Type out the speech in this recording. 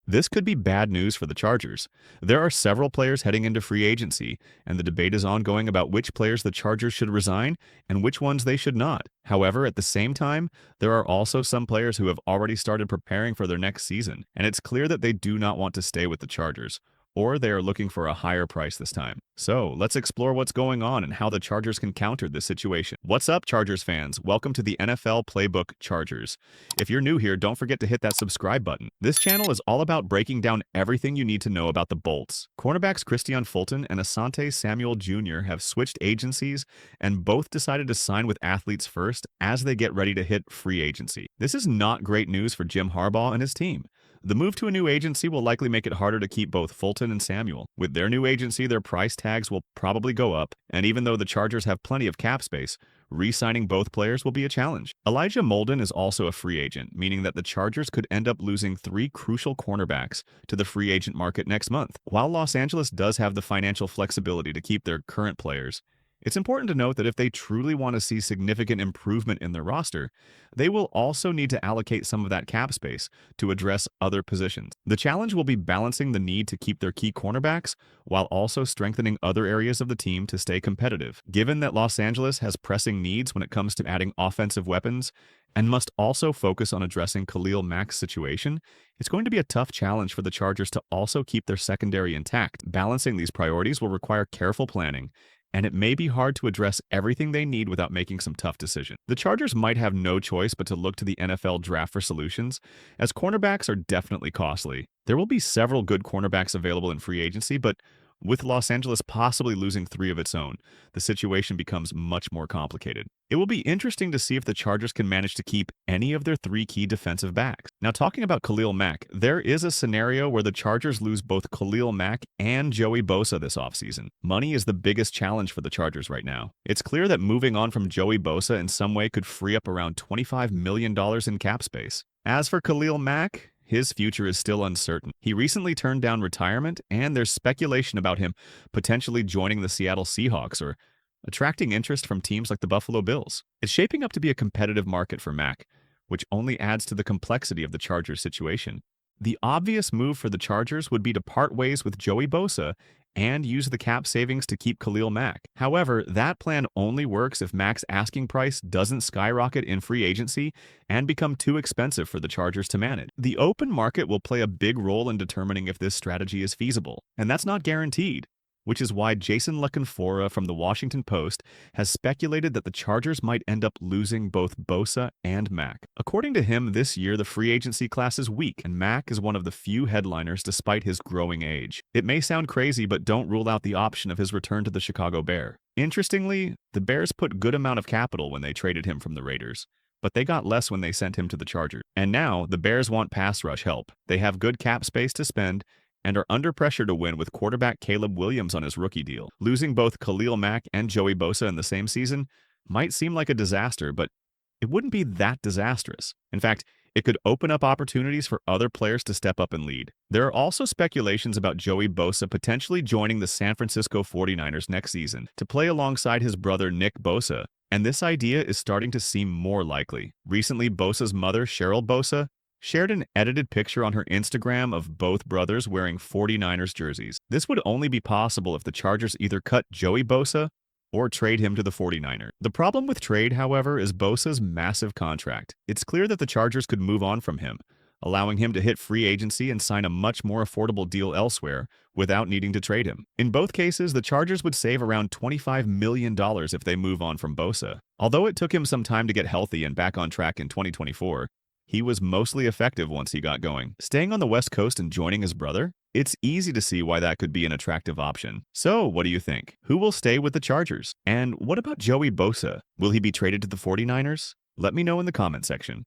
This could be bad news for the Chargers. There are several players heading into free agency, and the debate is ongoing about which players the Chargers should resign and which ones they should not. However, at the same time, there are also some players who have already started preparing for their next season, and it's clear that they do not want to stay with the Chargers, or they are looking for a higher price this time. So, let's explore what's going on and how the Chargers can counter this situation. What's up, Chargers fans? Welcome to the NFL Playbook Chargers. If you're new here, don't forget to hit that subscribe button. This channel is all about breaking down everything you need to know about the Bolts. Cornerbacks Kristian Fulton and Asante Samuel Jr. have switched agencies and both decided to sign with athletes first as they get ready to hit free agency. This is not great news for Jim Harbaugh and his team. The move to a new agency will likely make it harder to keep both Fulton and Samuel. With their new agency, their price tags will probably go up, and even though the Chargers have plenty of cap space, re-signing both players will be a challenge. Elijah Molden is also a free agent, meaning that the Chargers could end up losing 3 crucial cornerbacks to the free agent market next month. While Los Angeles does have the financial flexibility to keep their current players, it's important to note that if they truly want to see significant improvement in their roster, they will also need to allocate some of that cap space to address other positions. The challenge will be balancing the need to keep their key cornerbacks while also strengthening other areas of the team to stay competitive. Given that Los Angeles has pressing needs when it comes to adding offensive weapons and must also focus on addressing Khalil Mack's situation, it's going to be a tough challenge for the Chargers to also keep their secondary intact. Balancing these priorities will require careful planning, and it may be hard to address everything they need without making some tough decisions. The Chargers might have no choice but to look to the NFL draft for solutions, as cornerbacks are definitely costly. There will be several good cornerbacks available in free agency, but with Los Angeles possibly losing 3 of its own, the situation becomes much more complicated. It will be interesting to see if the Chargers can manage to keep any of their 3 key defensive backs. Now, talking about Khalil Mack, there is a scenario where the Chargers lose both Khalil Mack and Joey Bosa this offseason. Money is the biggest challenge for the Chargers right now. It's clear that moving on from Joey Bosa in some way could free up around $25 million in cap space. As for Khalil Mack, his future is still uncertain. He recently turned down retirement, and there's speculation about him potentially joining the Seattle Seahawks or attracting interest from teams like the Buffalo Bills. It's shaping up to be a competitive market for Mack, which only adds to the complexity of the Chargers situation. The obvious move for the Chargers would be to part ways with Joey Bosa and use the cap savings to keep Khalil Mack. However, that plan only works if Mack's asking price doesn't skyrocket in free agency and become too expensive for the Chargers to manage. The open market will play a big role in determining if this strategy is feasible, and that's not guaranteed, which is why Jason LaCanfora from the Washington Post has speculated that the Chargers might end up losing both Bosa and Mack. According to him, this year the free agency class is weak, and Mack is one of the few headliners despite his growing age. It may sound crazy, but don't rule out the option of his return to the Chicago Bears. Interestingly, the Bears put good amount of capital when they traded him from the Raiders, but they got less when they sent him to the Chargers. And now, the Bears want pass rush help. They have good cap space to spend and are under pressure to win with quarterback Caleb Williams on his rookie deal. Losing both Khalil Mack and Joey Bosa in the same season might seem like a disaster, but it wouldn't be that disastrous. In fact, it could open up opportunities for other players to step up and lead. There are also speculations about Joey Bosa potentially joining the San Francisco 49ers next season to play alongside his brother Nick Bosa, and this idea is starting to seem more likely. Recently, Bosa's mother, Cheryl Bosa, shared an edited picture on her Instagram of both brothers wearing 49ers jerseys. This would only be possible if the Chargers either cut Joey Bosa or trade him to the 49ers. The problem with trade, however, is Bosa's massive contract. It's clear that the Chargers could move on from him, allowing him to hit free agency and sign a much more affordable deal elsewhere without needing to trade him. In both cases, the Chargers would save around $25 million if they move on from Bosa. Although it took him some time to get healthy and back on track in 2024, he was mostly effective once he got going. Staying on the West Coast and joining his brother? It's easy to see why that could be an attractive option. So, what do you think? Who will stay with the Chargers? And what about Joey Bosa? Will he be traded to the 49ers? Let me know in the comment section.